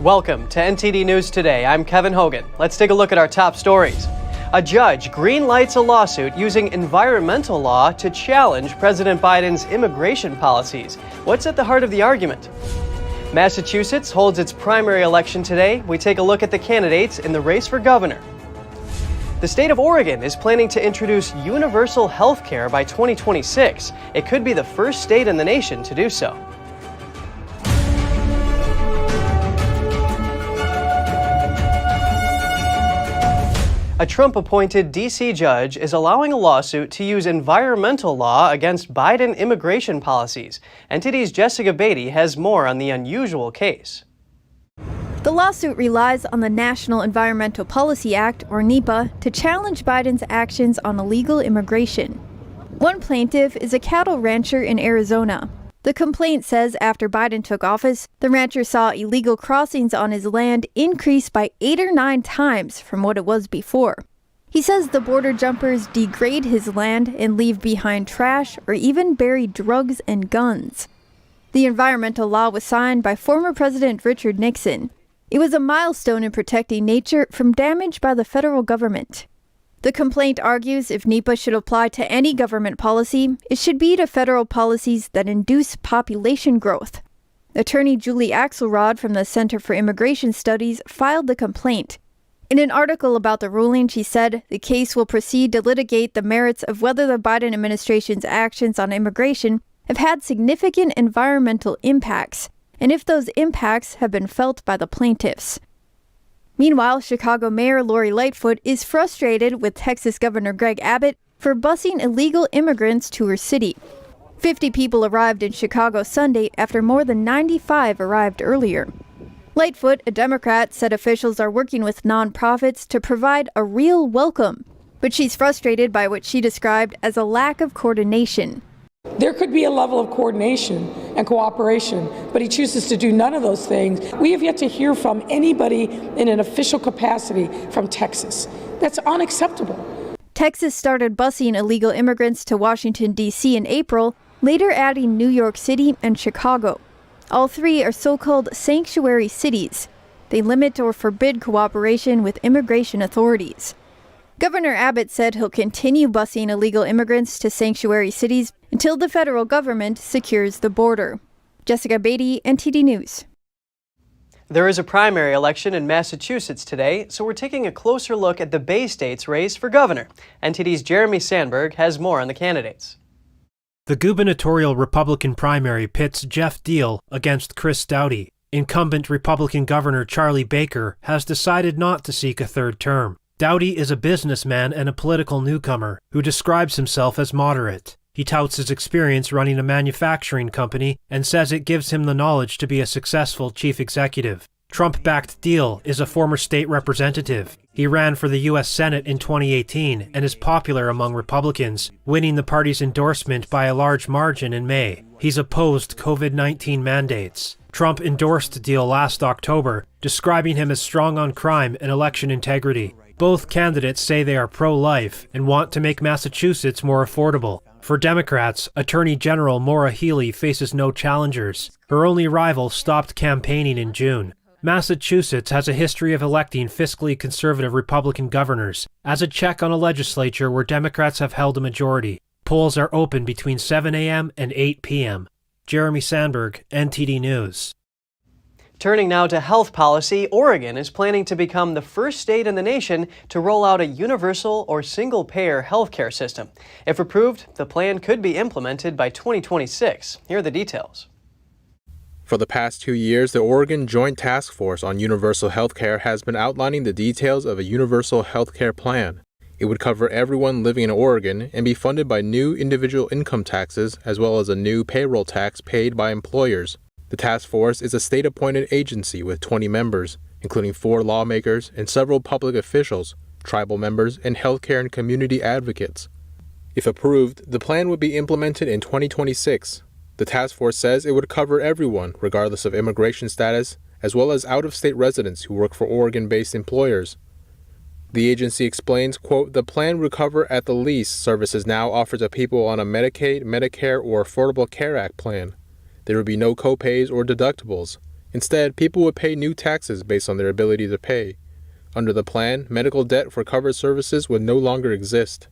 Welcome to NTD News Today. I'm Kevin Hogan. Let's take a look at our top stories. A judge green-lights a lawsuit using environmental law to challenge President Biden's immigration policies. What's at the heart of the argument? Massachusetts holds its primary election today. We take a look at the candidates in the race for governor. The state of Oregon is planning to introduce universal health care by 2026. It could be the first state in the nation to do so. A Trump-appointed D.C. judge is allowing a lawsuit to use environmental law against Biden immigration policies. NTD's Jessica Beatty has more on the unusual case. The lawsuit relies on the National Environmental Policy Act, or NEPA, to challenge Biden's actions on illegal immigration. One plaintiff is a cattle rancher in Arizona. The complaint says after Biden took office, the rancher saw illegal crossings on his land increase by 8 or 9 times from what it was before. He says the border jumpers degrade his land and leave behind trash or even bury drugs and guns. The environmental law was signed by former President Richard Nixon. It was a milestone in protecting nature from damage by the federal government. The complaint argues if NEPA should apply to any government policy, it should be to federal policies that induce population growth. Attorney Julie Axelrod from the Center for Immigration Studies filed the complaint. In an article about the ruling, she said the case will proceed to litigate the merits of whether the Biden administration's actions on immigration have had significant environmental impacts, and if those impacts have been felt by the plaintiffs. Meanwhile, Chicago Mayor Lori Lightfoot is frustrated with Texas Governor Greg Abbott for busing illegal immigrants to her city. 50 people arrived in Chicago Sunday after more than 95 arrived earlier. Lightfoot, a Democrat, said officials are working with nonprofits to provide a real welcome, but she's frustrated by what she described as a lack of coordination. There could be a level of coordination and cooperation, but he chooses to do none of those things. We have yet to hear from anybody in an official capacity from Texas. That's unacceptable. Texas started busing illegal immigrants to Washington, D.C. in April, later adding New York City and Chicago. All three are so-called sanctuary cities. They limit or forbid cooperation with immigration authorities. Governor Abbott said he'll continue busing illegal immigrants to sanctuary cities until the federal government secures the border. Jessica Beatty, NTD News. There is a primary election in Massachusetts today, so we're taking a closer look at the Bay State's race for governor. NTD's Jeremy Sandberg has more on the candidates. The gubernatorial Republican primary pits Jeff Deal against Chris Doughty. Incumbent Republican Governor Charlie Baker has decided not to seek a third term. Doughty is a businessman and a political newcomer who describes himself as moderate. He touts his experience running a manufacturing company and says it gives him the knowledge to be a successful chief executive. Trump-backed Deal is a former state representative. He ran for the U.S. Senate in 2018 and is popular among Republicans, winning the party's endorsement by a large margin in May. He's opposed COVID-19 mandates. Trump endorsed Deal last October, describing him as strong on crime and election integrity. Both candidates say they are pro-life and want to make Massachusetts more affordable. For Democrats, Attorney General Maura Healey faces no challengers. Her only rival stopped campaigning in June. Massachusetts has a history of electing fiscally conservative Republican governors as a check on a legislature where Democrats have held a majority. Polls are open between 7 a.m. and 8 p.m. Jeremy Sandberg, NTD News. Turning now to health policy, Oregon is planning to become the first state in the nation to roll out a universal or single-payer healthcare system. If approved, the plan could be implemented by 2026. Here are the details. For the past 2 years, the Oregon Joint Task Force on Universal Healthcare has been outlining the details of a universal healthcare plan. It would cover everyone living in Oregon and be funded by new individual income taxes as well as a new payroll tax paid by employers. The task force is a state-appointed agency with 20 members, including 4 lawmakers and several public officials, tribal members, and healthcare and community advocates. If approved, the plan would be implemented in 2026. The task force says it would cover everyone, regardless of immigration status, as well as out-of-state residents who work for Oregon-based employers. The agency explains, quote, "The plan would cover at the least services now offered to people on a Medicaid, Medicare, or Affordable Care Act plan. There would be no copays or deductibles. Instead, people would pay new taxes based on their ability to pay. Under the plan, medical debt for covered services would no longer exist.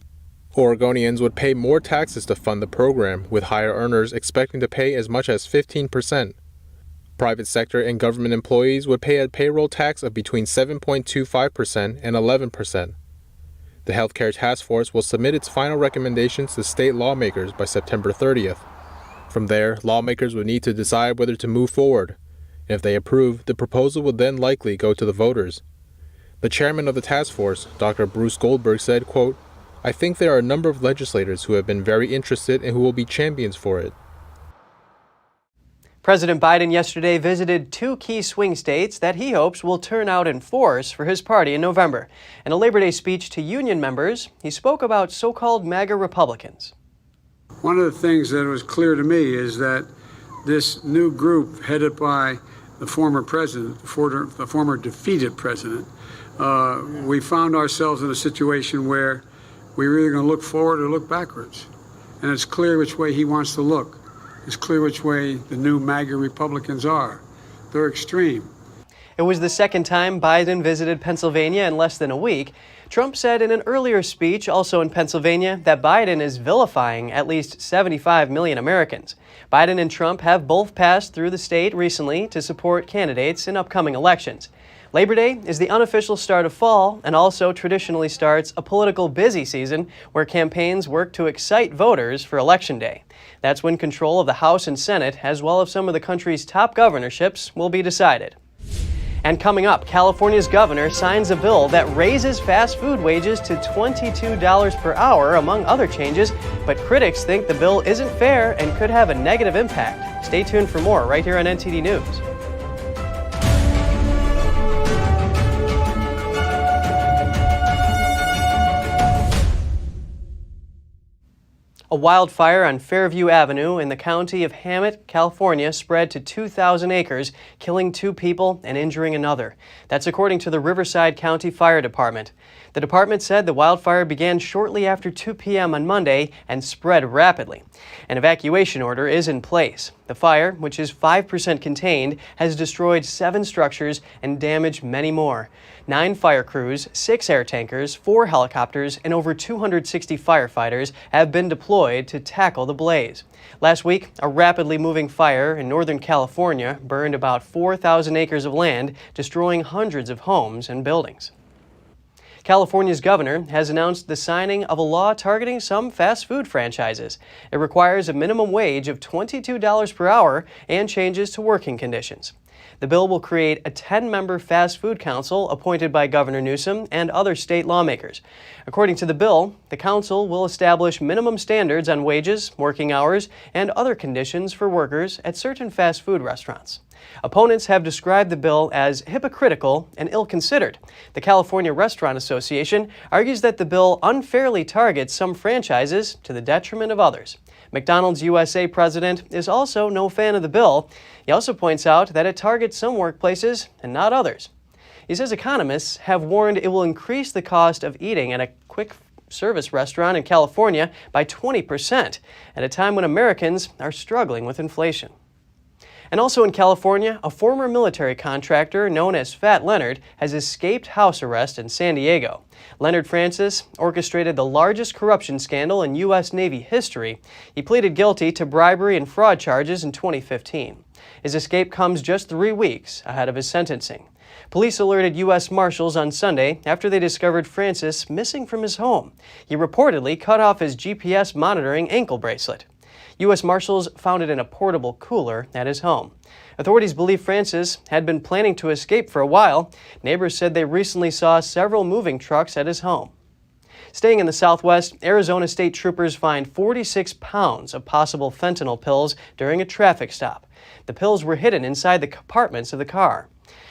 Oregonians would pay more taxes to fund the program, with higher earners expecting to pay as much as 15%. Private sector and government employees would pay a payroll tax of between 7.25% and 11%. The Healthcare Task Force will submit its final recommendations to state lawmakers by September 30th. From there, lawmakers would need to decide whether to move forward. And if they approve, the proposal would then likely go to the voters. The chairman of the task force, Dr. Bruce Goldberg, said, quote, "I think there are a number of legislators who have been very interested and who will be champions for it." President Biden yesterday visited two key swing states that he hopes will turn out in force for his party in November. In a Labor Day speech to union members, he spoke about so-called Maga Republicans. One of the things that was clear to me is that this new group headed by the former president, the former defeated president, we found ourselves in a situation where we were either going to look forward or look backwards. And it's clear which way he wants to look. It's clear which way the new MAGA Republicans are. They're extreme. It was the second time Biden visited Pennsylvania in less than a week. Trump said in an earlier speech, also in Pennsylvania, that Biden is vilifying at least 75 million Americans. Biden and Trump have both passed through the state recently to support candidates in upcoming elections. Labor Day is the unofficial start of fall and also traditionally starts a political busy season where campaigns work to excite voters for Election Day. That's when control of the House and Senate, as well as some of the country's top governorships, will be decided. And coming up, California's governor signs a bill that raises fast food wages to $22 per hour, among other changes, but critics think the bill isn't fair and could have a negative impact. Stay tuned for more right here on NTD News. A wildfire on Fairview Avenue in the county of Hammett, California, spread to 2,000 acres, killing 2 people and injuring another. That's according to the Riverside County Fire Department. The department said the wildfire began shortly after 2 p.m. on Monday and spread rapidly. An evacuation order is in place. The fire, which is 5% contained, has destroyed 7 structures and damaged many more. 9 fire crews, 6 air tankers, 4 helicopters, and over 260 firefighters have been deployed to tackle the blaze. Last week, a rapidly moving fire in Northern California burned about 4,000 acres of land, destroying hundreds of homes and buildings. California's governor has announced the signing of a law targeting some fast food franchises. It requires a minimum wage of $22 per hour and changes to working conditions. The bill will create a 10-member fast food council appointed by Governor Newsom and other state lawmakers. According to the bill, the council will establish minimum standards on wages, working hours, and other conditions for workers at certain fast food restaurants. Opponents have described the bill as hypocritical and ill-considered. The California Restaurant Association argues that the bill unfairly targets some franchises to the detriment of others. McDonald's USA president is also no fan of the bill. He also points out that it targets some workplaces and not others. He says economists have warned it will increase the cost of eating at a quick service restaurant in California by 20% at a time when Americans are struggling with inflation. And also in California, a former military contractor known as Fat Leonard has escaped house arrest in San Diego. Leonard Francis orchestrated the largest corruption scandal in U.S. Navy history. He pleaded guilty to bribery and fraud charges in 2015. His escape comes just 3 weeks ahead of his sentencing. Police alerted U.S. Marshals on Sunday after they discovered Francis missing from his home. He reportedly cut off his GPS monitoring ankle bracelet. U.S. Marshals found it in a portable cooler at his home. Authorities believe Francis had been planning to escape for a while. Neighbors said they recently saw several moving trucks at his home. Staying in the Southwest, Arizona state troopers find 46 pounds of possible fentanyl pills during a traffic stop. The pills were hidden inside the compartments of the car.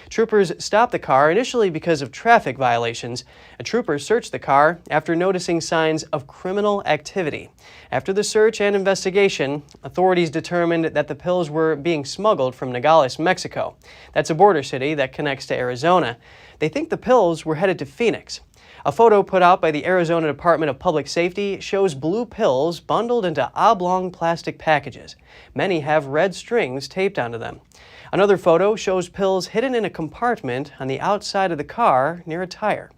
Troopers stopped the car initially because of traffic violations. A trooper searched the car after noticing signs of criminal activity. After the search and investigation, authorities determined that the pills were being smuggled from Nogales, Mexico. That's a border city that connects to Arizona. They think the pills were headed to Phoenix. A photo put out by the Arizona Department of Public Safety shows blue pills bundled into oblong plastic packages. Many have red strings taped onto them. Another photo shows pills hidden in a compartment on the outside of the car near a tire.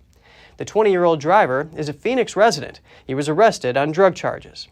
The 20-year-old driver is a Phoenix resident. He was arrested on drug charges.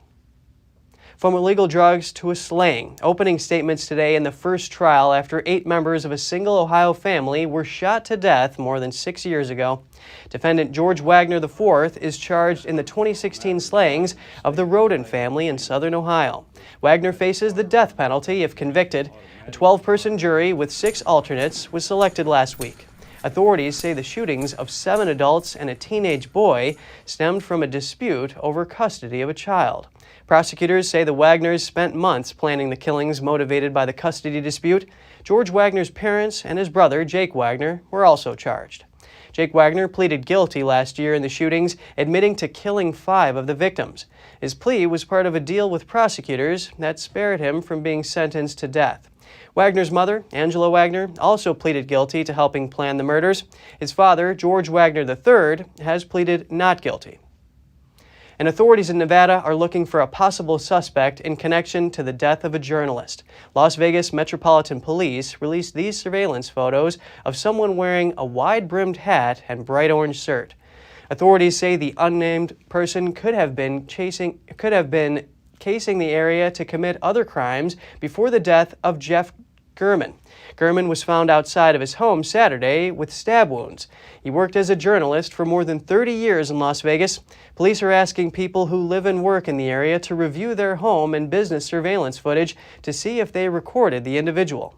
From illegal drugs to a slaying, opening statements today in the first trial after 8 members of a single Ohio family were shot to death more than 6 years ago. Defendant George Wagner IV is charged in the 2016 slayings of the Roden family in southern Ohio. Wagner faces the death penalty if convicted. A 12-person jury with 6 alternates was selected last week. Authorities say the shootings of 7 adults and a teenage boy stemmed from a dispute over custody of a child. Prosecutors say the Wagners spent months planning the killings motivated by the custody dispute. George Wagner's parents and his brother, Jake Wagner, were also charged. Jake Wagner pleaded guilty last year in the shootings, admitting to killing 5 of the victims. His plea was part of a deal with prosecutors that spared him from being sentenced to death. Wagner's mother, Angela Wagner, also pleaded guilty to helping plan the murders. His father, George Wagner III, has pleaded not guilty. And authorities in Nevada are looking for a possible suspect in connection to the death of a journalist. Las Vegas Metropolitan Police released these surveillance photos of someone wearing a wide-brimmed hat and bright orange shirt. Authorities say the unnamed person could have been casing the area to commit other crimes before the death of Jeff German. German was found outside of his home Saturday with stab wounds. He worked as a journalist for more than 30 years in Las Vegas. Police are asking people who live and work in the area to review their home and business surveillance footage to see if they recorded the individual.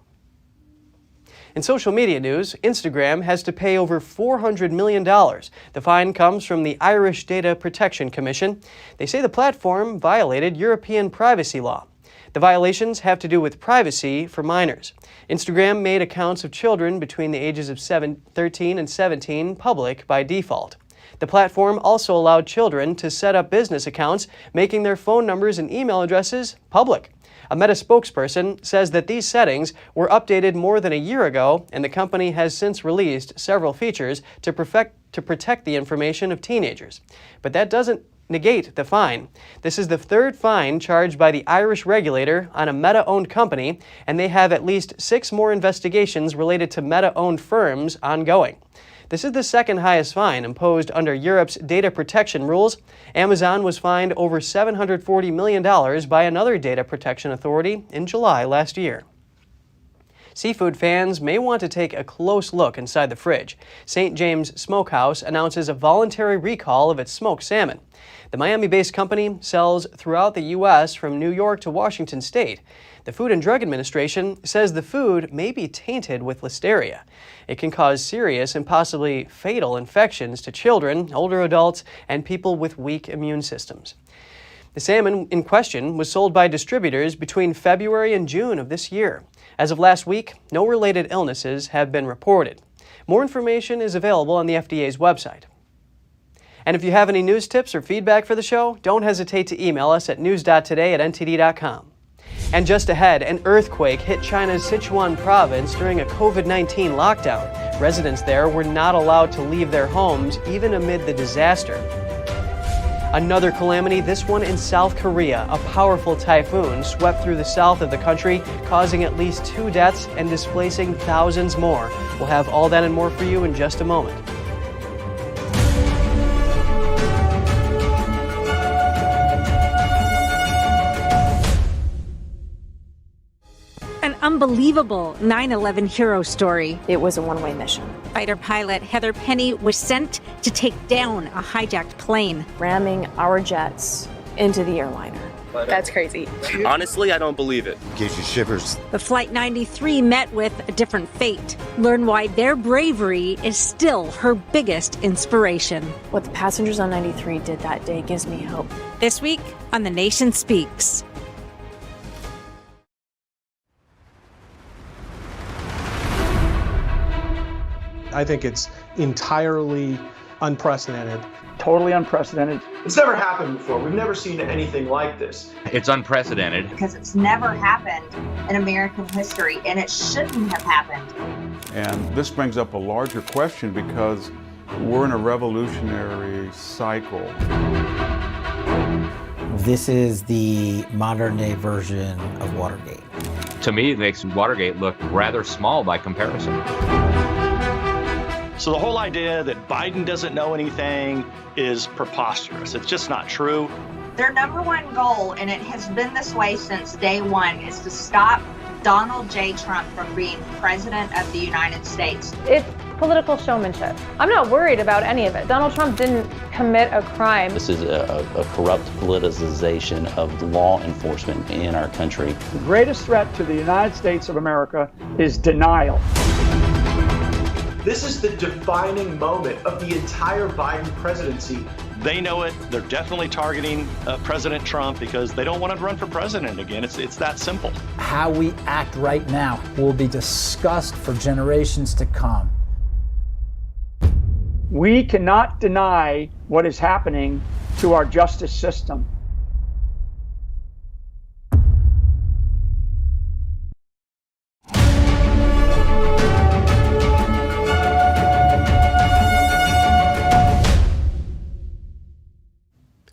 In social media news, Instagram has to pay over $400 million. The fine comes from the Irish Data Protection Commission. They say the platform violated European privacy law. The violations have to do with privacy for minors. Instagram made accounts of children between the ages of 13 and 17 public by default. The platform also allowed children to set up business accounts, making their phone numbers and email addresses public. A Meta spokesperson says that these settings were updated more than a year ago, and the company has since released several features to protect the information of teenagers. But that doesn't negate the fine. This is the 3rd fine charged by the Irish regulator on a Meta-owned company, and they have at least 6 more investigations related to Meta-owned firms ongoing. This is the 2nd highest fine imposed under Europe's data protection rules. Amazon was fined over $740 million by another data protection authority in July last year. Seafood fans may want to take a close look inside the fridge. St. James Smokehouse announces a voluntary recall of its smoked salmon. The Miami-based company sells throughout the U.S. from New York to Washington State. The Food and Drug Administration says the food may be tainted with Listeria. It can cause serious and possibly fatal infections to children, older adults, and people with weak immune systems. The salmon in question was sold by distributors between February and June of this year. As of last week, no related illnesses have been reported. More information is available on the FDA's website. And if you have any news tips or feedback for the show, don't hesitate to email us at news.today@ntd.com. And just ahead, an earthquake hit China's Sichuan province during a COVID-19 lockdown. Residents there were not allowed to leave their homes even amid the disaster. Another calamity, this one in South Korea. A powerful typhoon swept through the south of the country, causing at least 2 deaths and displacing thousands more. We'll have all that and more for you in just a moment. An unbelievable 9/11 hero story. It was a one-way mission. Fighter pilot Heather Penny was sent to take down a hijacked plane, Ramming our jets into the airliner. That's crazy. Honestly, I don't believe it. Gives you shivers. The Flight 93 met with a different fate. Learn why their bravery is still her biggest inspiration. What the passengers on 93 did that day gives me hope. This week on The Nation Speaks. I think it's entirely unprecedented. Totally unprecedented. It's never happened before. We've never seen anything like this. It's unprecedented. Because it's never happened in American history, and it shouldn't have happened. And this brings up a larger question because We're in a revolutionary cycle. This is the modern-day version of Watergate. To me, it makes Watergate look rather small by comparison. So the whole idea that Biden doesn't know anything is preposterous. It's just not true. Their number one goal, and it has been this way since day one, is to stop Donald J. Trump from being president of the United States. It's political showmanship. I'm not worried about any of it. Donald Trump didn't commit a crime. This is a corrupt politicization of law enforcement in our country. The greatest threat to the United States of America is denial. This is the defining moment of the entire Biden presidency. They know it. They're definitely targeting President Trump because they don't want him to run for president again. It's that simple. How we act right now will be discussed for generations to come. We cannot deny what is happening to our justice system.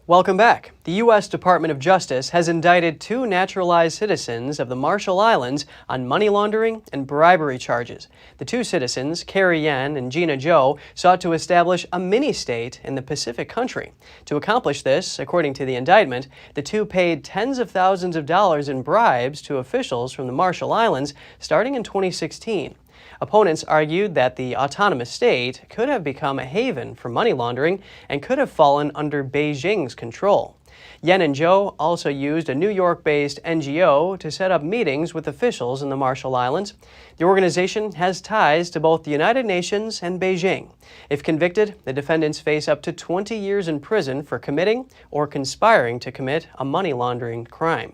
Welcome back. The U.S. Department of Justice has indicted 2 naturalized citizens of the Marshall Islands on money laundering and bribery charges. The 2 citizens, Carrie Yan and Gina Zhou, sought to establish a mini-state in the Pacific country. To accomplish this, according to the indictment, the 2 paid tens of thousands of dollars in bribes to officials from the Marshall Islands starting in 2016. Opponents argued that the autonomous state could have become a haven for money laundering and could have fallen under Beijing's control. Yan and Zhou also used a New York-based NGO to set up meetings with officials in the Marshall Islands. The organization has ties to both the United Nations and Beijing. If convicted, the defendants face up to 20 years in prison for committing or conspiring to commit a money laundering crime.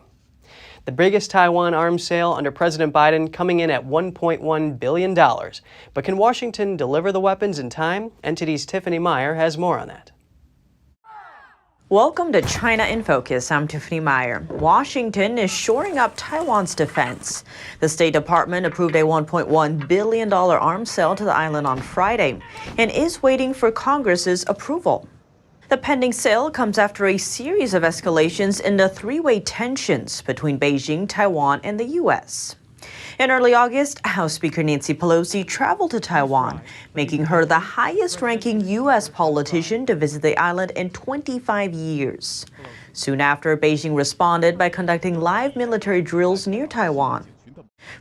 The biggest Taiwan arms sale under President Biden coming in at $1.1 billion. But can Washington deliver the weapons in time? NTD's Tiffany Meyer has more on that. Welcome to China in Focus. I'm Tiffany Meyer. Washington is shoring up Taiwan's defense. The State Department approved a $1.1 billion arms sale to the island on Friday and is waiting for Congress's approval. The pending sale comes after a series of escalations in the three-way tensions between Beijing, Taiwan, and the U.S. In early August, House Speaker Nancy Pelosi traveled to Taiwan, making her the highest-ranking U.S. politician to visit the island in 25 years. Soon after, Beijing responded by conducting live military drills near Taiwan.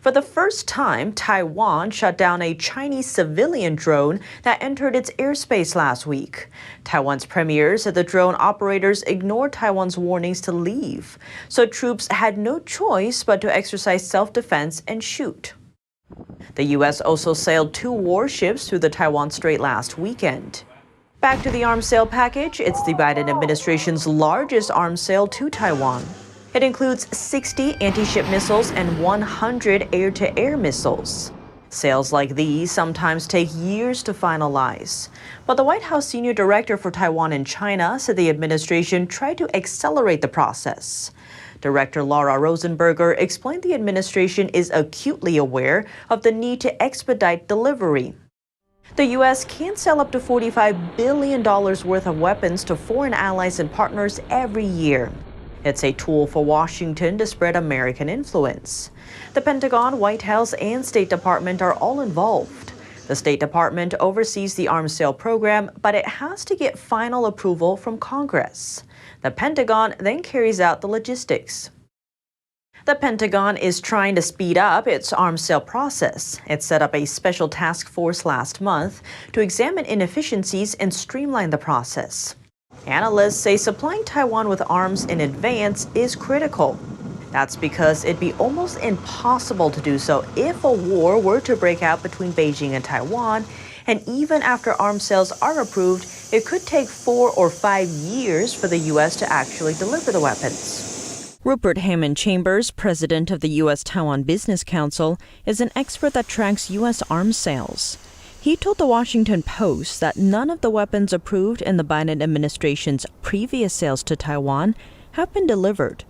For the first time, Taiwan shut down a Chinese civilian drone that entered its airspace last week. Taiwan's premier said the drone operators ignored Taiwan's warnings to leave, so troops had no choice but to exercise self-defense and shoot. The U.S. also sailed 2 warships through the Taiwan Strait last weekend. Back to the arms sale package, it's the Biden administration's largest arms sale to Taiwan. It includes 60 anti-ship missiles and 100 air-to-air missiles. Sales like these sometimes take years to finalize. But the White House senior director for Taiwan and China said the administration tried to accelerate the process. Director Laura Rosenberger explained the administration is acutely aware of the need to expedite delivery. The U.S. can sell up to $45 billion worth of weapons to foreign allies and partners every year. It's a tool for Washington to spread American influence. The Pentagon, White House, and State Department are all involved. The State Department oversees the arms sale program, but it has to get final approval from Congress. The Pentagon then carries out the logistics. The Pentagon is trying to speed up its arms sale process. It set up a special task force last month to examine inefficiencies and streamline the process. Analysts say supplying Taiwan with arms in advance is critical. That's because it'd be almost impossible to do so if a war were to break out between Beijing and Taiwan. And even after arms sales are approved, it could take 4 or 5 years for the U.S. to actually deliver the weapons. Rupert Hammond Chambers, president of the U.S. Taiwan Business Council, is an expert that tracks U.S. arms sales. He told the Washington Post that none of the weapons approved in the Biden administration's previous sales to Taiwan have been delivered.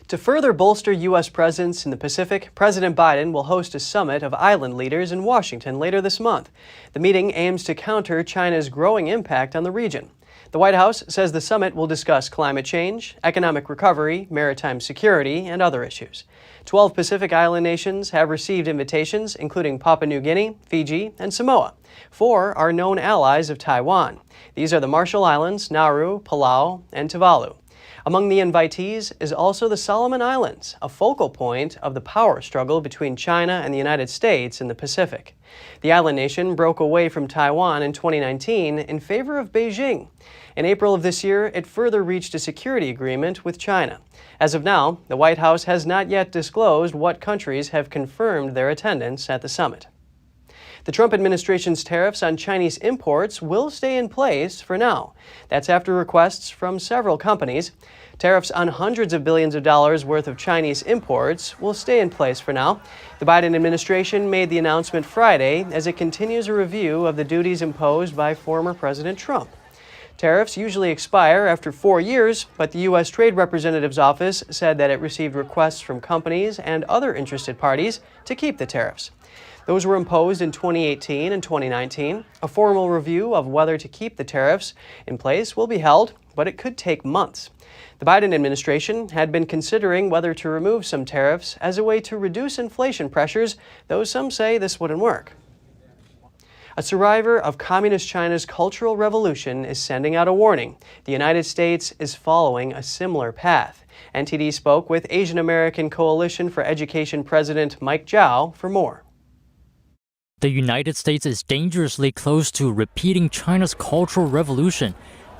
To further bolster U.S. presence in the Pacific, President Biden will host a summit of island leaders in Washington later this month. The meeting aims to counter China's growing impact on the region. The White House says the summit will discuss climate change, economic recovery, maritime security, and other issues. 12 Pacific Island nations have received invitations, including Papua New Guinea, Fiji, and Samoa. 4 are known allies of Taiwan. These are the Marshall Islands, Nauru, Palau, and Tuvalu. Among the invitees is also the Salmon Islands, a focal point of the power struggle between China and the United States in the Pacific. The island nation broke away from Taiwan in 2019 in favor of Beijing. In April of this year, it further reached a security agreement with China. As of now, the White House has not yet disclosed what countries have confirmed their attendance at the summit. The Trump administration's tariffs on Chinese imports will stay in place for now. That's after requests from several companies. Tariffs on hundreds of billions of dollars worth of Chinese imports will stay in place for now. The Biden administration made the announcement Friday as it continues a review of the duties imposed by former President Trump. Tariffs usually expire after 4 years, but the U.S. Trade Representative's office said that it received requests from companies and other interested parties to keep the tariffs. Those were imposed in 2018 and 2019. A formal review of whether to keep the tariffs in place will be held, but it could take months. The Biden administration had been considering whether to remove some tariffs as a way to reduce inflation pressures, though some say this wouldn't work. A survivor of Communist China's Cultural Revolution is sending out a warning. The United States is following a similar path. NTD spoke with Asian American Coalition for Education President Mike Zhao for more. The United States is dangerously close to repeating China's Cultural Revolution.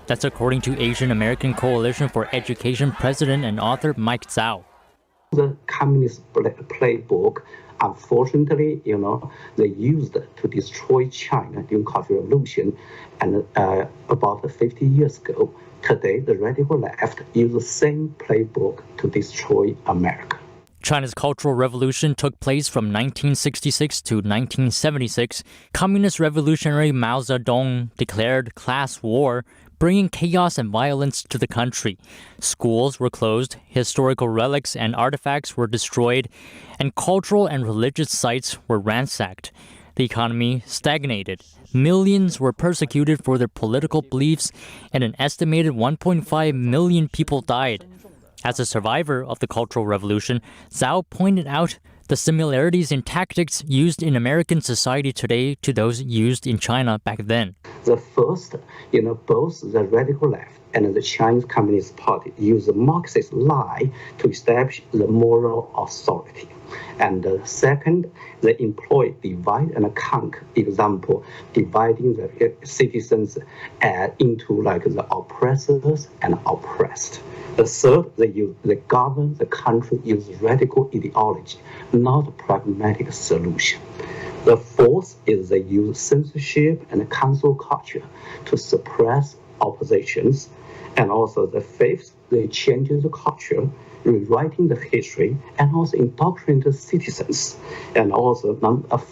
That's according to Asian American Coalition for Education President and author Mike Zhao. The communist playbook, unfortunately, they used to destroy China during Cultural Revolution, and about 50 years ago, today the radical left use the same playbook to destroy America. China's Cultural Revolution took place from 1966 to 1976. Communist revolutionary Mao Zedong declared class war, bringing chaos and violence to the country. Schools were closed, historical relics and artifacts were destroyed, and cultural and religious sites were ransacked. The economy stagnated. Millions were persecuted for their political beliefs, and an estimated 1.5 million people died. As a survivor of the Cultural Revolution, Zhao pointed out the similarities in tactics used in American society today to those used in China back then. The first, both the radical left and the Chinese Communist Party use the Marxist lie to establish the moral authority. And second, they employ divide and conquer, example, dividing the citizens into the oppressors and oppressed. The third, they govern the country using radical ideology, not a pragmatic solution. The fourth is they use censorship and cancel culture to suppress oppositions. And also the fifth, they change the culture, rewriting the history, and also indoctrinate the citizens. And also,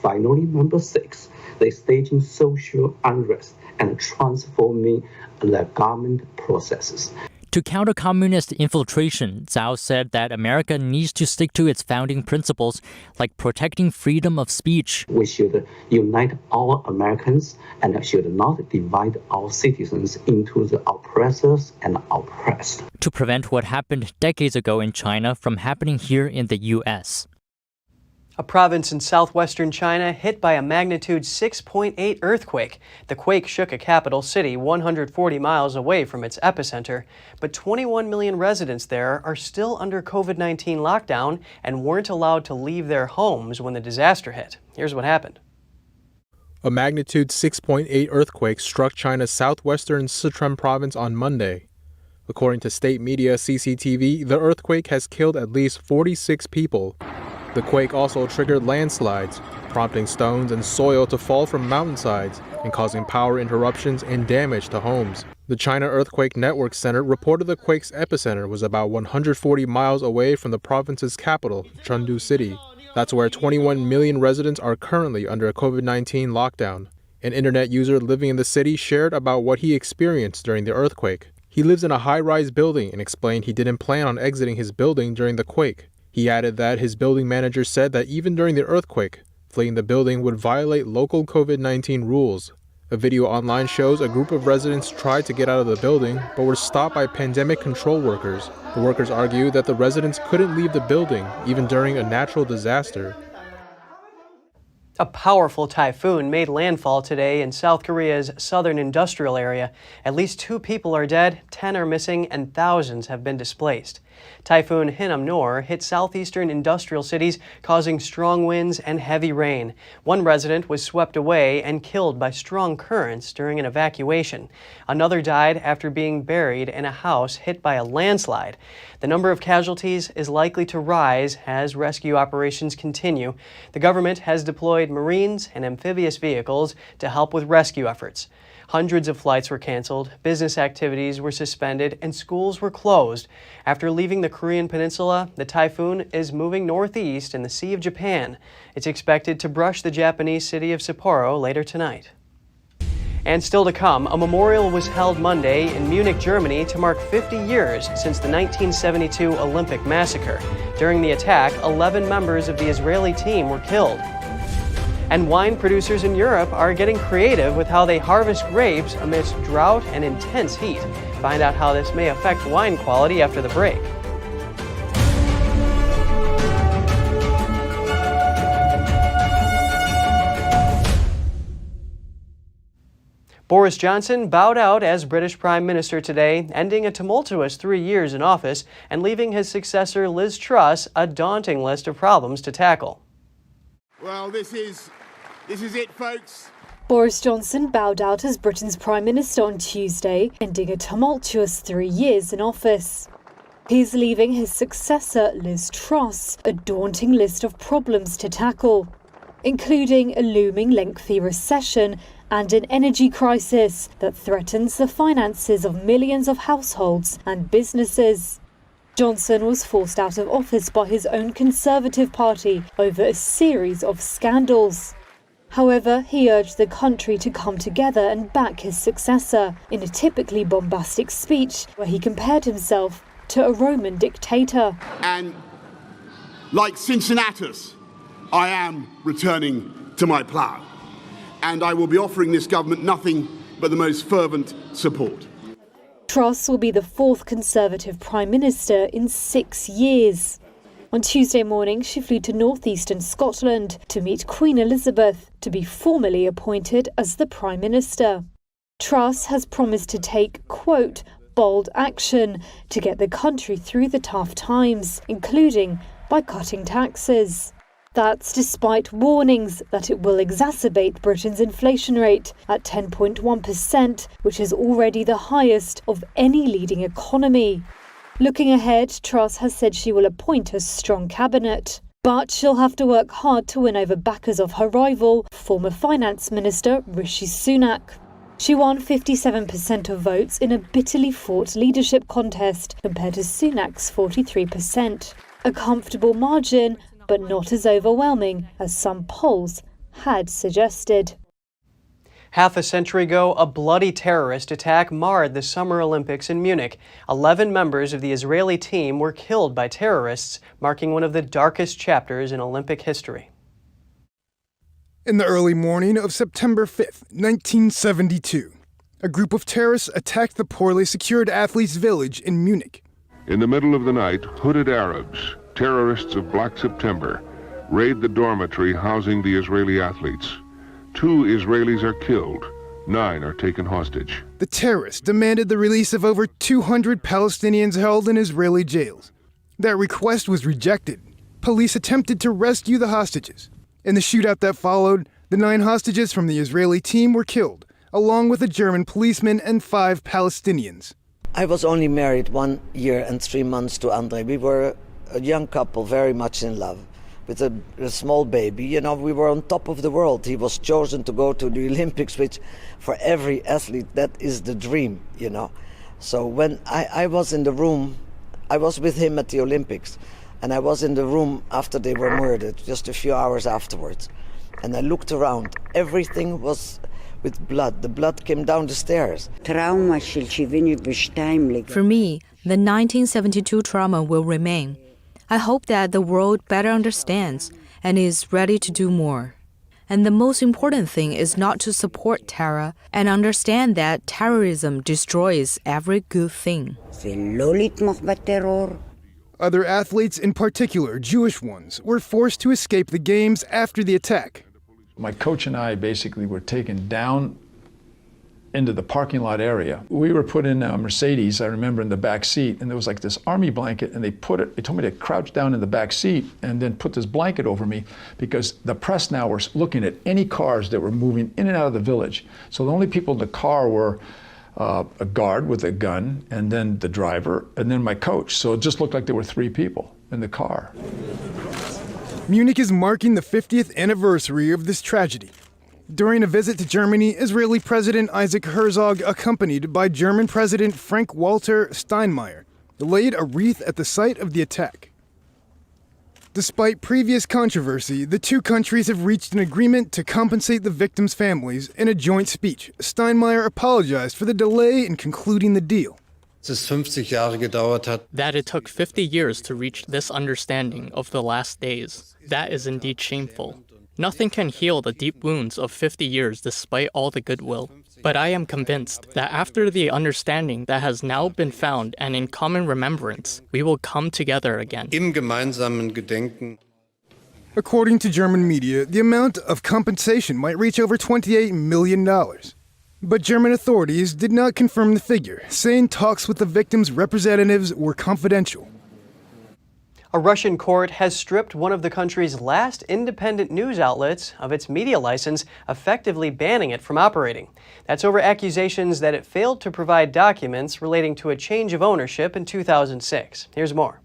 finally, number 6, they staging social unrest and transforming the government processes. To counter communist infiltration, Zhao said that America needs to stick to its founding principles, like protecting freedom of speech. We should unite all Americans and should not divide our citizens into the oppressors and oppressed. To prevent what happened decades ago in China from happening here in the U.S. A province in southwestern China hit by a magnitude 6.8 earthquake. The quake shook a capital city 140 miles away from its epicenter, but 21 million residents there are still under COVID-19 lockdown and weren't allowed to leave their homes when the disaster hit. Here's what happened. A magnitude 6.8 earthquake struck China's southwestern Sichuan province on Monday. According to state media CCTV, the earthquake has killed at least 46 people. The quake also triggered landslides, prompting stones and soil to fall from mountainsides and causing power interruptions and damage to homes. The China Earthquake Network Center reported the quake's epicenter was about 140 miles away from the province's capital, Chengdu City. That's where 21 million residents are currently under a COVID-19 lockdown. An internet user living in the city shared about what he experienced during the earthquake. He lives in a high-rise building and explained he didn't plan on exiting his building during the quake. He added that his building manager said that even during the earthquake, fleeing the building would violate local COVID-19 rules. A video online shows a group of residents tried to get out of the building but were stopped by pandemic control workers. The workers argue that the residents couldn't leave the building even during a natural disaster. A powerful typhoon made landfall today in South Korea's southern industrial area. At least 2 people are dead, 10 are missing, and thousands have been displaced. Typhoon Hinnamnor hit southeastern industrial cities, causing strong winds and heavy rain. One resident was swept away and killed by strong currents during an evacuation. Another died after being buried in a house hit by a landslide. The number of casualties is likely to rise as rescue operations continue. The government has deployed Marines and amphibious vehicles to help with rescue efforts. Hundreds of flights were canceled, business activities were suspended, and schools were closed. After leaving the Korean peninsula, the typhoon is moving northeast in the Sea of Japan. It's expected to brush the Japanese city of Sapporo later tonight. And still to come, a memorial was held Monday in Munich, Germany to mark 50 years since the 1972 Olympic massacre. During the attack, 11 members of the Israeli team were killed. And wine producers in Europe are getting creative with how they harvest grapes amidst drought and intense heat. Find out how this may affect wine quality after the break. Boris Johnson bowed out as British Prime Minister today, ending a tumultuous 3 years in office and leaving his successor Liz Truss a daunting list of problems to tackle. Well, this is it, folks. Boris Johnson bowed out as Britain's Prime Minister on Tuesday, ending a tumultuous 3 years in office. He's leaving his successor, Liz Truss, a daunting list of problems to tackle, including a looming lengthy recession and an energy crisis that threatens the finances of millions of households and businesses. Johnson was forced out of office by his own Conservative Party over a series of scandals. However, he urged the country to come together and back his successor in a typically bombastic speech where he compared himself to a Roman dictator. And like Cincinnatus, I am returning to my plough. And I will be offering this government nothing but the most fervent support. Truss will be the 4th Conservative Prime Minister in 6 years. On Tuesday morning, she flew to northeastern Scotland to meet Queen Elizabeth to be formally appointed as the Prime Minister. Truss has promised to take, quote, bold action to get the country through the tough times, including by cutting taxes. That's despite warnings that it will exacerbate Britain's inflation rate at 10.1%, which is already the highest of any leading economy. Looking ahead, Truss has said she will appoint a strong cabinet, but she'll have to work hard to win over backers of her rival, former Finance Minister Rishi Sunak. She won 57% of votes in a bitterly fought leadership contest compared to Sunak's 43%. A comfortable margin, but not as overwhelming as some polls had suggested. Half a century ago, a bloody terrorist attack marred the Summer Olympics in Munich. 11 members of the Israeli team were killed by terrorists, marking one of the darkest chapters in Olympic history. In the early morning of September 5th, 1972, a group of terrorists attacked the poorly secured athletes' village in Munich. In the middle of the night, hooded Arabs, terrorists of Black September, raid the dormitory housing the Israeli athletes. 2 Israelis are killed, 9 are taken hostage. The terrorists demanded the release of over 200 Palestinians held in Israeli jails. That request was rejected. Police attempted to rescue the hostages. In the shootout that followed, the 9 hostages from the Israeli team were killed, along with a German policeman and 5 Palestinians. I was only married 1 year and 3 months to Andre. We were a young couple, very much in love, with a small baby. You know, we were on top of the world. He was chosen to go to the Olympics, which for every athlete, that is the dream, you know. So when I was in the room, I was with him at the Olympics, and I was in the room after they were murdered, just a few hours afterwards. And I looked around. Everything was with blood. The blood came down the stairs. For me, the 1972 trauma will remain. I hope that the world better understands and is ready to do more. And the most important thing is not to support terror and understand that terrorism destroys every good thing. Other athletes, in particular Jewish ones, were forced to escape the games after the attack. My coach and I basically were taken down into the parking lot area. We were put in a Mercedes, I remember, in the back seat, and there was like this army blanket, and they told me to crouch down in the back seat and then put this blanket over me because the press now were looking at any cars that were moving in and out of the village. So the only people in the car were a guard with a gun, and then the driver, and then my coach. So it just looked like there were 3 people in the car. Munich is marking the 50th anniversary of this tragedy. During a visit to Germany, Israeli President Isaac Herzog, accompanied by German President Frank-Walter Steinmeier, laid a wreath at the site of the attack. Despite previous controversy, the two countries have reached an agreement to compensate the victims' families. In a joint speech, Steinmeier apologized for the delay in concluding the deal. That it took 50 years to reach this understanding of the last days. That is indeed shameful. Nothing can heal the deep wounds of 50 years despite all the goodwill. But I am convinced that after the understanding that has now been found and in common remembrance, we will come together again. According to German media, the amount of compensation might reach over $28 million. But German authorities did not confirm the figure, saying talks with the victims' representatives were confidential. A Russian court has stripped one of the country's last independent news outlets of its media license, effectively banning it from operating. That's over accusations that it failed to provide documents relating to a change of ownership in 2006. Here's more.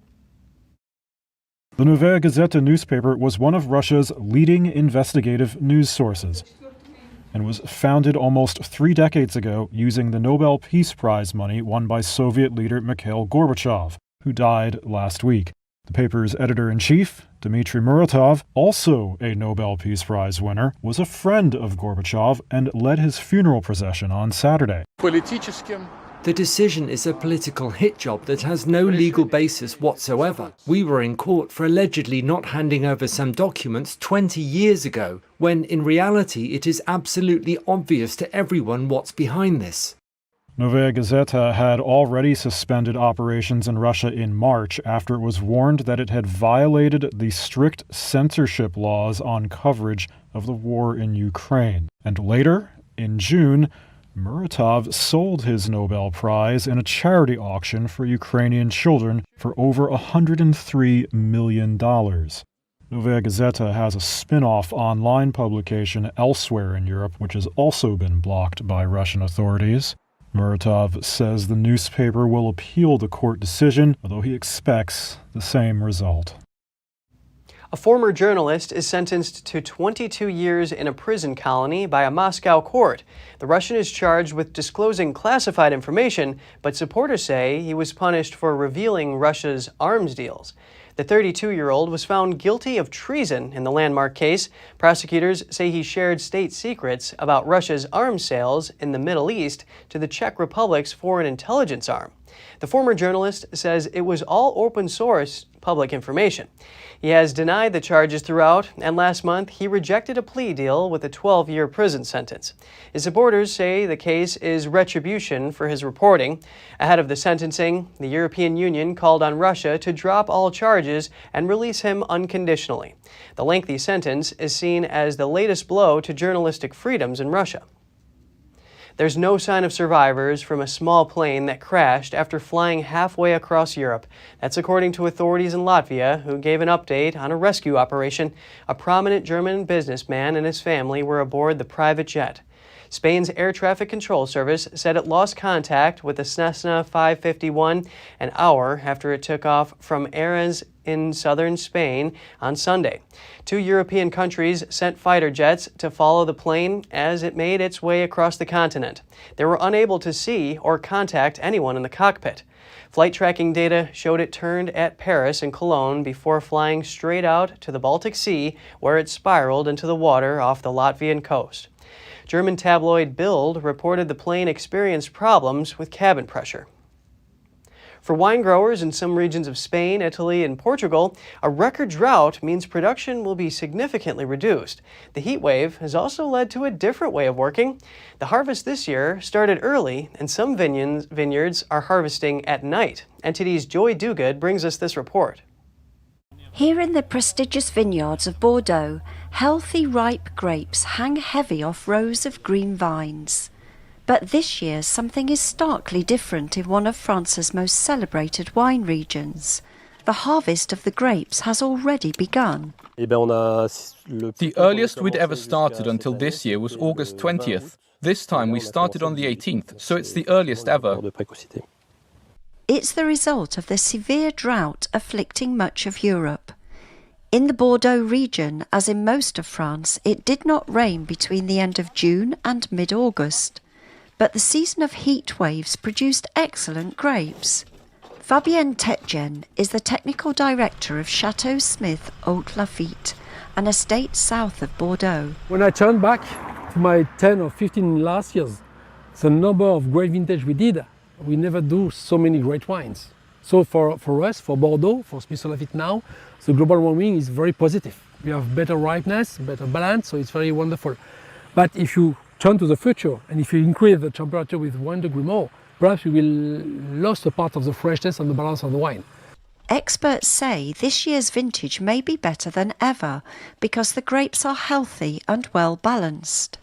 The Novaya Gazeta newspaper was one of Russia's leading investigative news sources and was founded almost 3 decades ago using the Nobel Peace Prize money won by Soviet leader Mikhail Gorbachev, who died last week. The paper's editor-in-chief, Dmitry Muratov, also a Nobel Peace Prize winner, was a friend of Gorbachev and led his funeral procession on Saturday. The decision is a political hit job that has no legal basis whatsoever. We were in court for allegedly not handing over some documents 20 years ago, when in reality it is absolutely obvious to everyone what's behind this. Novaya Gazeta had already suspended operations in Russia in March after it was warned that it had violated the strict censorship laws on coverage of the war in Ukraine. And later, in June, Muratov sold his Nobel Prize in a charity auction for Ukrainian children for over $103 million. Novaya Gazeta has a spin-off online publication elsewhere in Europe, which has also been blocked by Russian authorities. Muratov says the newspaper will appeal the court decision, although he expects the same result. A former journalist is sentenced to 22 years in a prison colony by a Moscow court. The Russian is charged with disclosing classified information, but supporters say he was punished for revealing Russia's arms deals. The 32-year-old was found guilty of treason in the landmark case. Prosecutors say he shared state secrets about Russia's arms sales in the Middle East to the Czech Republic's foreign intelligence arm. The former journalist says it was all open-source public information. He has denied the charges throughout, and last month he rejected a plea deal with a 12-year prison sentence. His supporters say the case is retribution for his reporting. Ahead of the sentencing, the European Union called on Russia to drop all charges and release him unconditionally. The lengthy sentence is seen as the latest blow to journalistic freedoms in Russia. There's no sign of survivors from a small plane that crashed after flying halfway across Europe. That's according to authorities in Latvia, who gave an update on a rescue operation. A prominent German businessman and his family were aboard the private jet. Spain's Air Traffic Control Service said it lost contact with the Cessna 551 an hour after it took off from Jerez in southern Spain on Sunday. 2 European countries sent fighter jets to follow the plane as it made its way across the continent. They were unable to see or contact anyone in the cockpit. Flight tracking data showed it turned at Paris and Cologne before flying straight out to the Baltic Sea, where it spiraled into the water off the Latvian coast. German tabloid Bild reported the plane experienced problems with cabin pressure. For wine growers in some regions of Spain, Italy, and Portugal, a record drought means production will be significantly reduced. The heat wave has also led to a different way of working. The harvest this year started early, and some vineyards are harvesting at night. NTD's Joy Duguid brings us this report. Here in the prestigious vineyards of Bordeaux, healthy ripe grapes hang heavy off rows of green vines. But this year something is starkly different in one of France's most celebrated wine regions. The harvest of the grapes has already begun. The earliest we'd ever started until this year was August 20th. This time we started on the 18th, so it's the earliest ever. It's the result of the severe drought afflicting much of Europe. In the Bordeaux region, as in most of France, it did not rain between the end of June and mid-August. But the season of heat waves produced excellent grapes. Fabienne Tetjen is the technical director of Chateau Smith Haute Lafitte, an estate south of Bordeaux. When I turn back to my 10 or 15 last years, the number of grape vintage we did, we never do so many great wines. So for us, for Bordeaux, for Smith Haute Lafitte now, the global warming is very positive. We have better ripeness, better balance, so it's very wonderful. But if you turn to the future, and if you increase the temperature with 1 degree more, perhaps we will lose a part of the freshness and the balance of the wine. Experts say this year's vintage may be better than ever because the grapes are healthy and well balanced.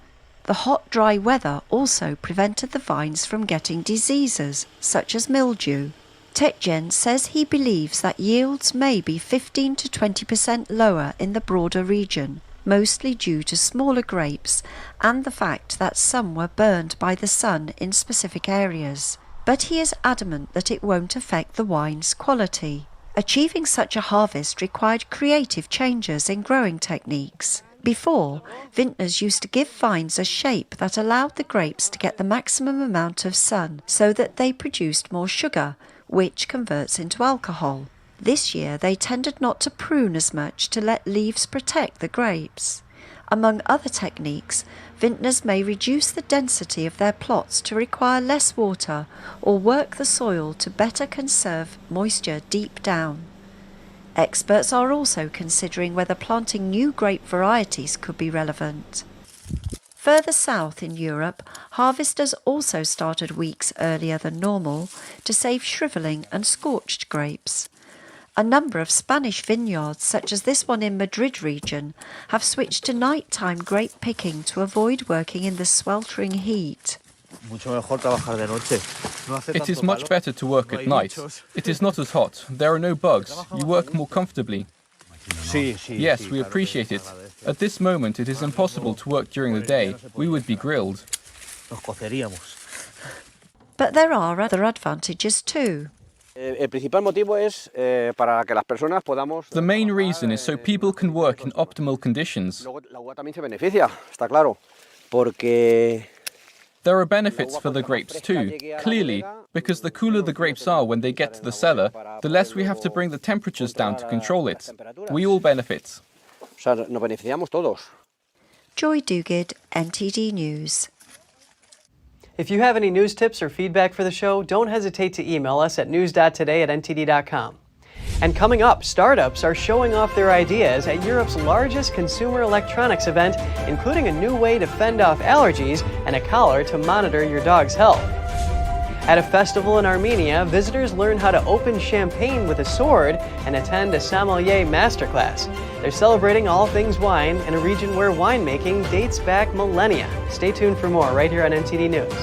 The hot, dry weather also prevented the vines from getting diseases such as mildew. Tetjen says he believes that yields may be 15 to 20% lower in the broader region, mostly due to smaller grapes and the fact that some were burned by the sun in specific areas. But he is adamant that it won't affect the wine's quality. Achieving such a harvest required creative changes in growing techniques. Before, vintners used to give vines a shape that allowed the grapes to get the maximum amount of sun so that they produced more sugar, which converts into alcohol. This year they tended not to prune as much to let leaves protect the grapes. Among other techniques, vintners may reduce the density of their plots to require less water or work the soil to better conserve moisture deep down. Experts are also considering whether planting new grape varieties could be relevant. Further south in Europe, harvesters also started weeks earlier than normal to save shrivelling and scorched grapes. A number of Spanish vineyards, such as this one in Madrid region, have switched to nighttime grape picking to avoid working in the sweltering heat. It is much better to work at night. It is not as hot. There are no bugs. You work more comfortably. Yes, we appreciate it. At this moment, it is impossible to work during the day. We would be grilled. But there are other advantages too. The main reason is so people can work in optimal conditions. There are benefits for the grapes too, clearly, because the cooler the grapes are when they get to the cellar, the less we have to bring the temperatures down to control it. We all benefit. Joy Duguid, NTD News. If you have any news tips or feedback for the show, don't hesitate to email us at news.today@ntd.com. And coming up, startups are showing off their ideas at Europe's largest consumer electronics event, including a new way to fend off allergies and a collar to monitor your dog's health. At a festival in Armenia, visitors learn how to open champagne with a sword and attend a sommelier masterclass. They're celebrating all things wine in a region where winemaking dates back millennia. Stay tuned for more right here on NTD News.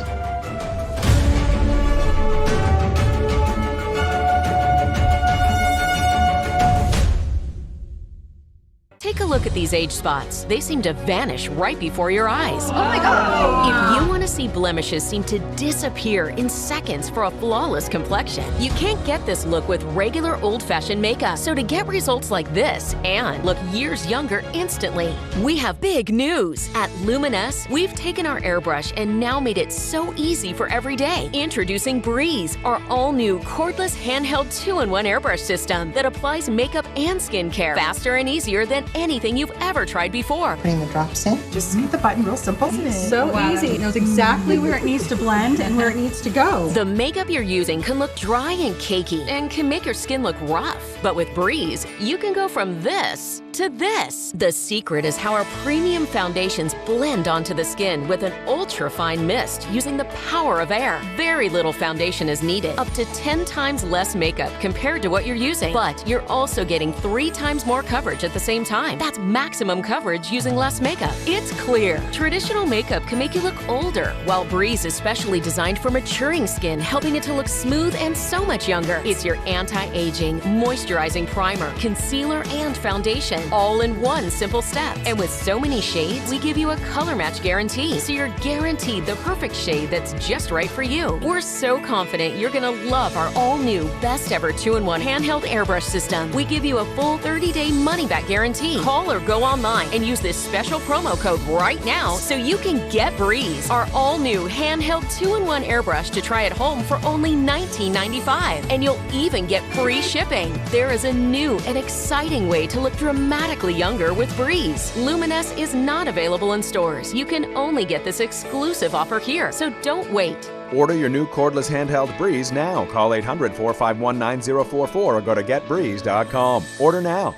Take a look at these age spots. They seem to vanish right before your eyes. Oh my God! If you want to see blemishes seem to disappear in seconds for a flawless complexion, you can't get this look with regular old-fashioned makeup. So to get results like this and look years younger instantly, we have big news. At Luminous, we've taken our airbrush and now made it so easy for every day. Introducing Breeze, our all-new cordless handheld 2-in-1 airbrush system that applies makeup and skincare faster and easier than anything you've ever tried before. Putting the drops in. Just hit the button, real simple. So easy. It knows exactly where it needs to blend and where it needs to go. The makeup you're using can look dry and cakey and can make your skin look rough. But with Breeze, you can go from this to this. The secret is how our premium foundations blend onto the skin with an ultra-fine mist using the power of air. Very little foundation is needed, up to 10 times less makeup compared to what you're using. But you're also getting 3 times more coverage at the same time. That's maximum coverage using less makeup. It's clear. Traditional makeup can make you look older, while Breeze is specially designed for maturing skin, helping it to look smooth and so much younger. It's your anti-aging, moisturizing primer, concealer, and foundation, all in one simple step. And with so many shades, we give you a color match guarantee, so you're guaranteed the perfect shade that's just right for you. We're so confident you're gonna love our all-new, best-ever 2-in-1 handheld airbrush system. We give you a full 30-day money-back guarantee. Call or go online and use this special promo code right now so you can get Breeze, our all-new handheld 2-in-1 airbrush to try at home for only $19.95. And you'll even get free shipping. There is a new and exciting way to look dramatically younger with Breeze. Luminous is not available in stores. You can only get this exclusive offer here, so don't wait. Order your new cordless handheld Breeze now. Call 800-451-9044 or go to getbreeze.com. Order now.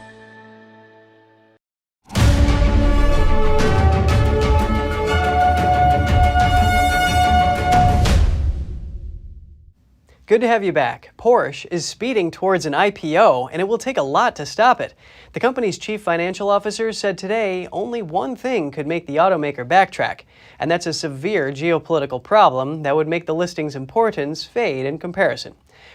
Good to have you back. Porsche is speeding towards an IPO, and it will take a lot to stop it. The company's chief financial officer said today only one thing could make the automaker backtrack, and that's a severe geopolitical problem that would make the listing's importance fade in comparison.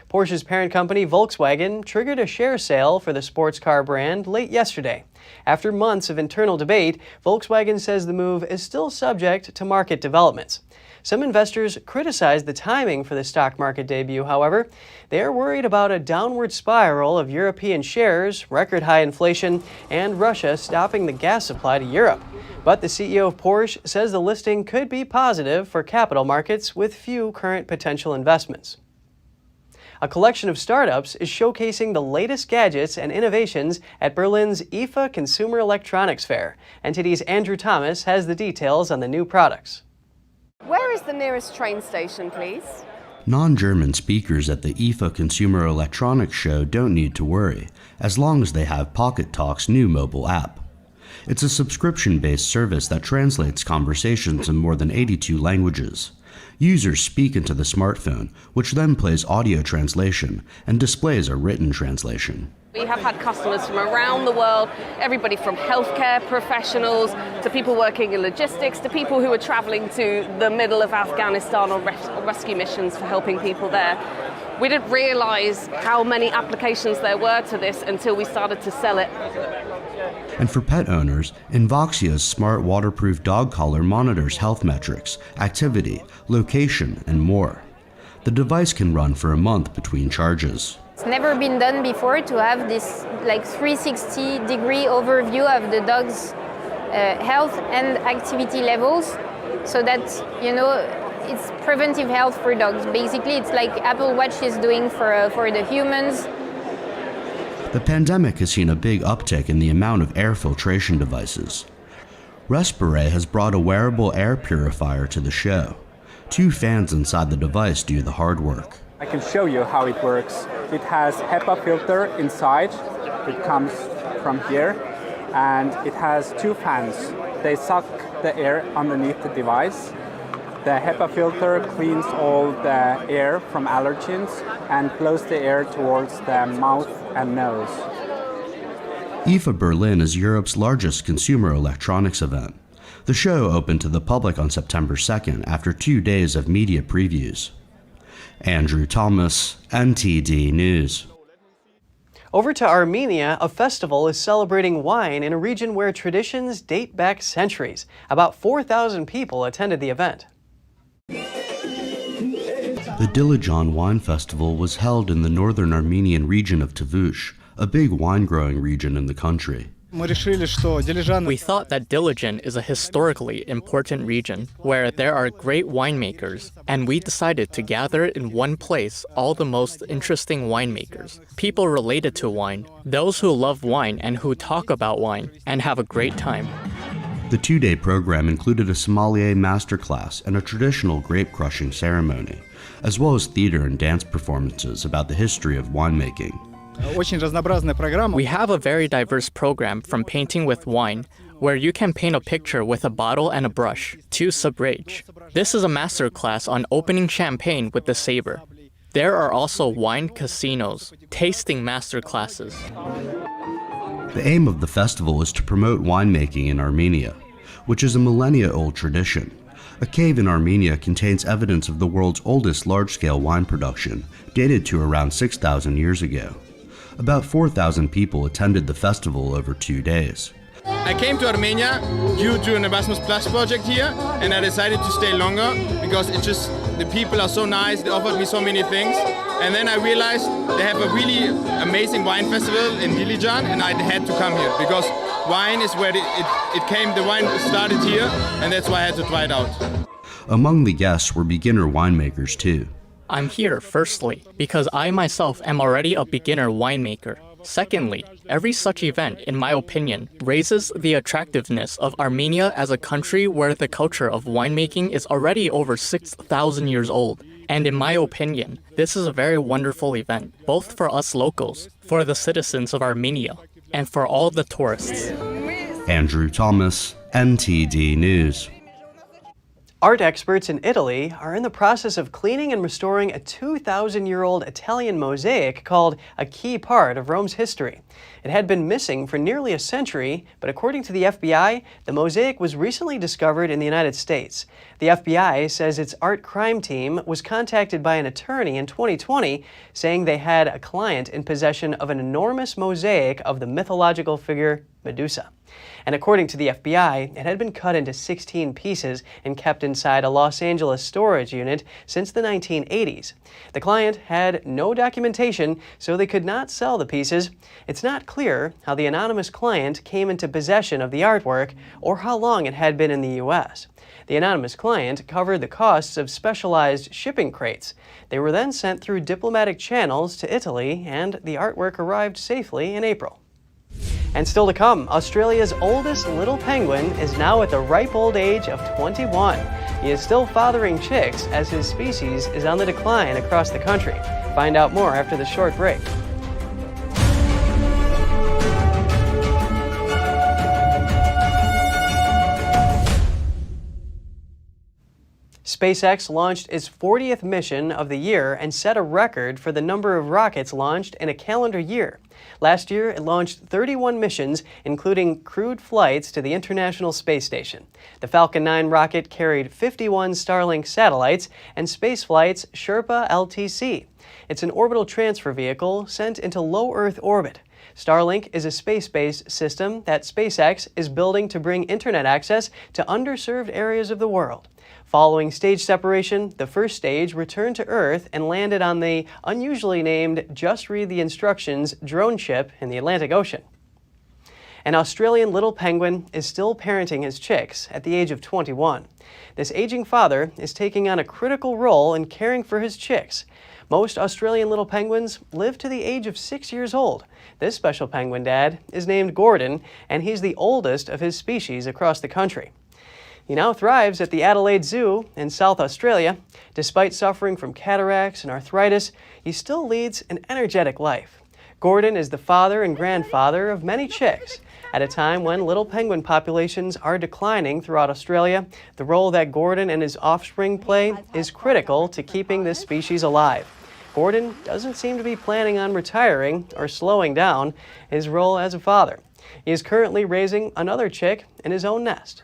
Porsche's parent company, Volkswagen, triggered a share sale for the sports car brand late yesterday. After months of internal debate, Volkswagen says the move is still subject to market developments. Some investors criticized the timing for the stock market debut, however. They are worried about a downward spiral of European shares, record high inflation, and Russia stopping the gas supply to Europe. But the CEO of Porsche says the listing could be positive for capital markets with few current potential investments. A collection of startups is showcasing the latest gadgets and innovations at Berlin's IFA Consumer Electronics Fair. NTD's Andrew Thomas has the details on the new products. Where is the nearest train station, please? Non-German speakers at the IFA Consumer Electronics Show don't need to worry, as long as they have Pocket Talk's new mobile app. It's a subscription-based service that translates conversations in more than 82 languages. Users speak into the smartphone, which then plays audio translation and displays a written translation. We have had customers from around the world, everybody from healthcare professionals to people working in logistics to people who are traveling to the middle of Afghanistan on rescue missions for helping people there. We didn't realize how many applications there were to this until we started to sell it. And for pet owners, Invoxia's smart waterproof dog collar monitors health metrics, activity, location, and more. The device can run for a month between charges. It's never been done before to have this 360-degree overview of the dog's health and activity levels, so that it's preventive health for dogs. Basically, it's like Apple Watch is doing for the humans. The pandemic has seen a big uptick in the amount of air filtration devices. Respiray has brought a wearable air purifier to the show. 2 fans inside the device do the hard work. I can show you how it works. It has HEPA filter inside. It comes from here, and it has 2 fans. They suck the air underneath the device. The HEPA filter cleans all the air from allergens and blows the air towards the mouth and nose. IFA Berlin is Europe's largest consumer electronics event. The show opened to the public on September 2nd after 2 days of media previews. Andrew Thomas, NTD News. Over to Armenia, a festival is celebrating wine in a region where traditions date back centuries. About 4,000 people attended the event. The Dilijan Wine Festival was held in the northern Armenian region of Tavush, a big wine-growing region in the country. We thought that Diligen is a historically important region where there are great winemakers, and we decided to gather in one place all the most interesting winemakers, people related to wine, those who love wine and who talk about wine, and have a great time. The two-day program included a sommelier masterclass and a traditional grape-crushing ceremony, as well as theater and dance performances about the history of winemaking. We have a very diverse program from painting with wine, where you can paint a picture with a bottle and a brush, to subrage. This is a master class on opening champagne with the saber. There are also wine casinos, tasting master classes. The aim of the festival is to promote winemaking in Armenia, which is a millennia-old tradition. A cave in Armenia contains evidence of the world's oldest large-scale wine production, dated to around 6,000 years ago. About 4,000 people attended the festival over 2 days. I came to Armenia due to an Erasmus Plus project here, and I decided to stay longer because the people are so nice, they offered me so many things. And then I realized they have a really amazing wine festival in Dilijan, and I had to come here because wine is where it came, the wine started here, and that's why I had to try it out. Among the guests were beginner winemakers too. I'm here, firstly, because I myself am already a beginner winemaker. Secondly, every such event, in my opinion, raises the attractiveness of Armenia as a country where the culture of winemaking is already over 6,000 years old. And in my opinion, this is a very wonderful event, both for us locals, for the citizens of Armenia, and for all the tourists. Andrew Thomas, NTD News. Art experts in Italy are in the process of cleaning and restoring a 2,000-year-old Italian mosaic called a key part of Rome's history. It had been missing for nearly a century, but according to the FBI, the mosaic was recently discovered in the United States. The FBI says its art crime team was contacted by an attorney in 2020, saying they had a client in possession of an enormous mosaic of the mythological figure Medusa. And according to the FBI, it had been cut into 16 pieces and kept inside a Los Angeles storage unit since the 1980s. The client had no documentation, so they could not sell the pieces. It's not clear how the anonymous client came into possession of the artwork or how long it had been in the U.S. The anonymous client covered the costs of specialized shipping crates. They were then sent through diplomatic channels to Italy, and the artwork arrived safely in April. And still to come, Australia's oldest little penguin is now at the ripe old age of 21. He is still fathering chicks as his species is on the decline across the country. Find out more after this short break. SpaceX launched its 40th mission of the year and set a record for the number of rockets launched in a calendar year. Last year, it launched 31 missions, including crewed flights to the International Space Station. The Falcon 9 rocket carried 51 Starlink satellites and spaceflight's Sherpa LTC. It's an orbital transfer vehicle sent into low Earth orbit. Starlink is a space-based system that SpaceX is building to bring internet access to underserved areas of the world. Following stage separation, the first stage returned to Earth and landed on the unusually named Just Read the Instructions drone ship in the Atlantic Ocean. An Australian little penguin is still parenting his chicks at the age of 21. This aging father is taking on a critical role in caring for his chicks. Most Australian little penguins live to the age of 6 years old. This special penguin dad is named Gordon, and he's the oldest of his species across the country. He now thrives at the Adelaide Zoo in South Australia. Despite suffering from cataracts and arthritis, he still leads an energetic life. Gordon is the father and grandfather of many chicks. At a time when little penguin populations are declining throughout Australia, the role that Gordon and his offspring play is critical to keeping this species alive. Gordon doesn't seem to be planning on retiring or slowing down his role as a father. He is currently raising another chick in his own nest.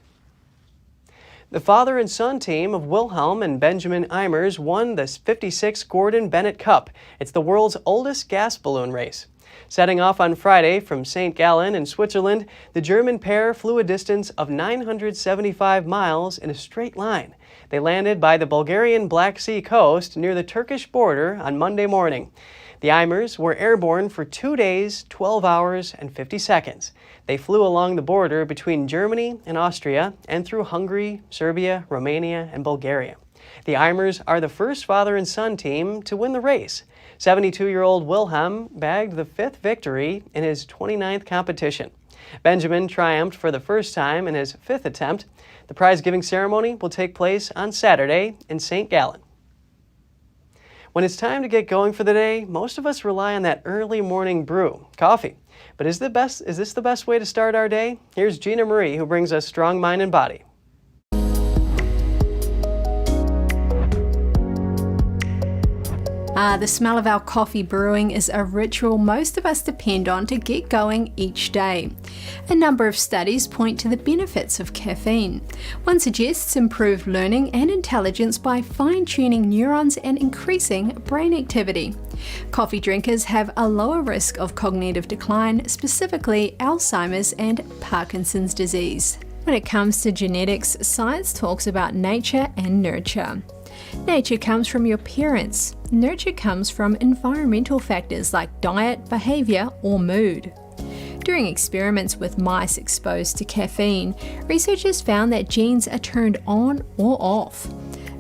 The father and son team of Wilhelm and Benjamin Eimers won the 56th Gordon Bennett Cup. It's the world's oldest gas balloon race. Setting off on Friday from St. Gallen in Switzerland, the German pair flew a distance of 975 miles in a straight line. They landed by the Bulgarian Black Sea coast near the Turkish border on Monday morning. The Eimers were airborne for 2 days, 12 hours, and 50 seconds. They flew along the border between Germany and Austria and through Hungary, Serbia, Romania, and Bulgaria. The Eimers are the first father and son team to win the race. 72-year-old Wilhelm bagged the 5th victory in his 29th competition. Benjamin triumphed for the first time in his 5th attempt. The prize-giving ceremony will take place on Saturday in St. Gallen. When it's time to get going for the day, most of us rely on that early morning brew, coffee. But is this the best way to start our day? Here's Gina Marie, who brings us Strong Mind and Body. The smell of our coffee brewing is a ritual most of us depend on to get going each day. A number of studies point to the benefits of caffeine. One suggests improved learning and intelligence by fine-tuning neurons and increasing brain activity. Coffee drinkers have a lower risk of cognitive decline, specifically Alzheimer's and Parkinson's disease. When it comes to genetics, science talks about nature and nurture. Nature comes from your parents. Nurture comes from environmental factors like diet, behavior, or mood. During experiments with mice exposed to caffeine, researchers found that genes are turned on or off.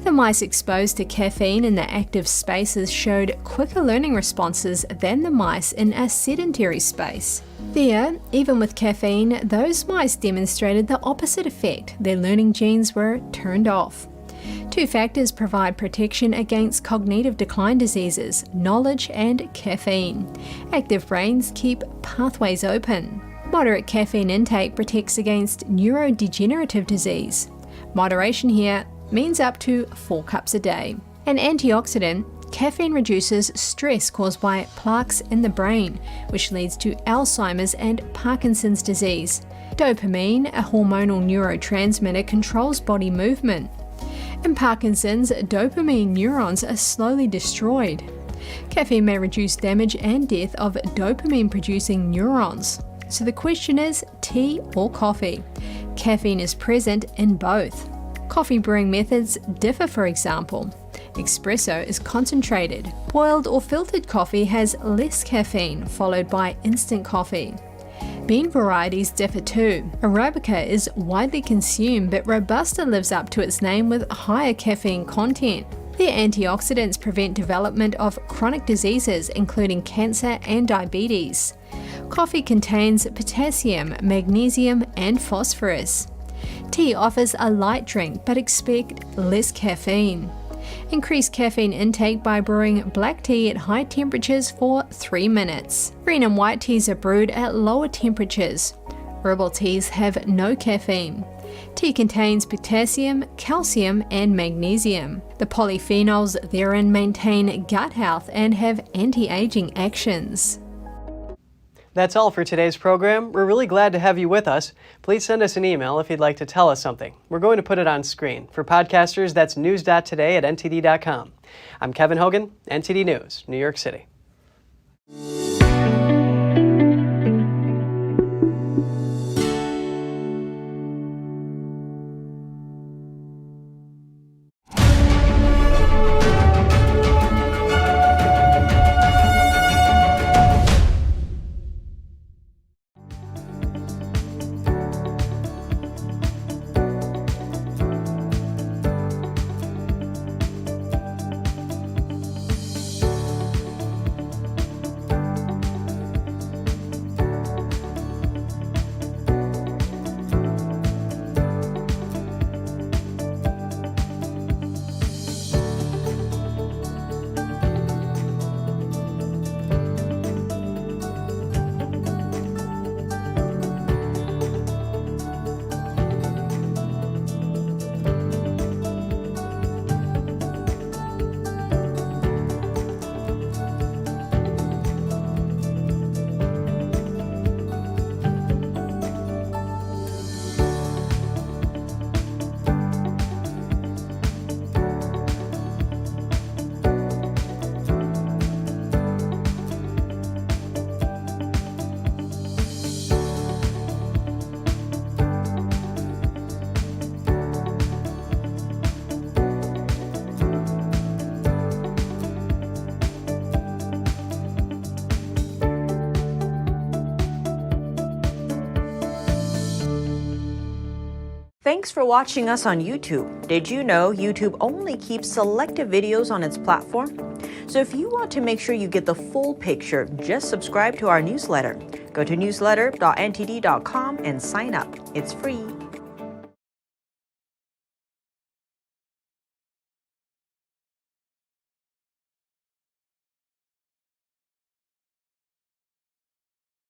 The mice exposed to caffeine in the active spaces showed quicker learning responses than the mice in a sedentary space. There, even with caffeine, those mice demonstrated the opposite effect. Their learning genes were turned off. Two factors provide protection against cognitive decline diseases: knowledge and caffeine. Active brains keep pathways open. Moderate caffeine intake protects against neurodegenerative disease. Moderation here means up to 4 cups a day. An antioxidant, caffeine reduces stress caused by plaques in the brain, which leads to Alzheimer's and Parkinson's disease. Dopamine, a hormonal neurotransmitter, controls body movement. In Parkinson's, dopamine neurons are slowly destroyed. Caffeine may reduce damage and death of dopamine-producing neurons. So the question is, tea or coffee? Caffeine is present in both. Coffee brewing methods differ, for example. Espresso is concentrated. Boiled or filtered coffee has less caffeine, followed by instant coffee. Bean varieties differ too. Arabica is widely consumed, but Robusta lives up to its name with higher caffeine content. Their antioxidants prevent development of chronic diseases, including cancer and diabetes. Coffee contains potassium, magnesium, and phosphorus. Tea offers a light drink, but expect less caffeine. Increase caffeine intake by brewing black tea at high temperatures for 3 minutes. Green and white teas are brewed at lower temperatures. Herbal teas have no caffeine. Tea contains potassium, calcium, and magnesium. The polyphenols therein maintain gut health and have anti-aging actions. That's all for today's program. We're really glad to have you with us. Please send us an email if you'd like to tell us something. We're going to put it on screen. For podcasters, that's news.today@ntd.com. I'm Kevin Hogan, NTD News, New York City. Thanks for watching us on YouTube. Did you know YouTube only keeps selected videos on its platform? So if you want to make sure you get the full picture, just subscribe to our newsletter. Go to newsletter.ntd.com and sign up. It's free.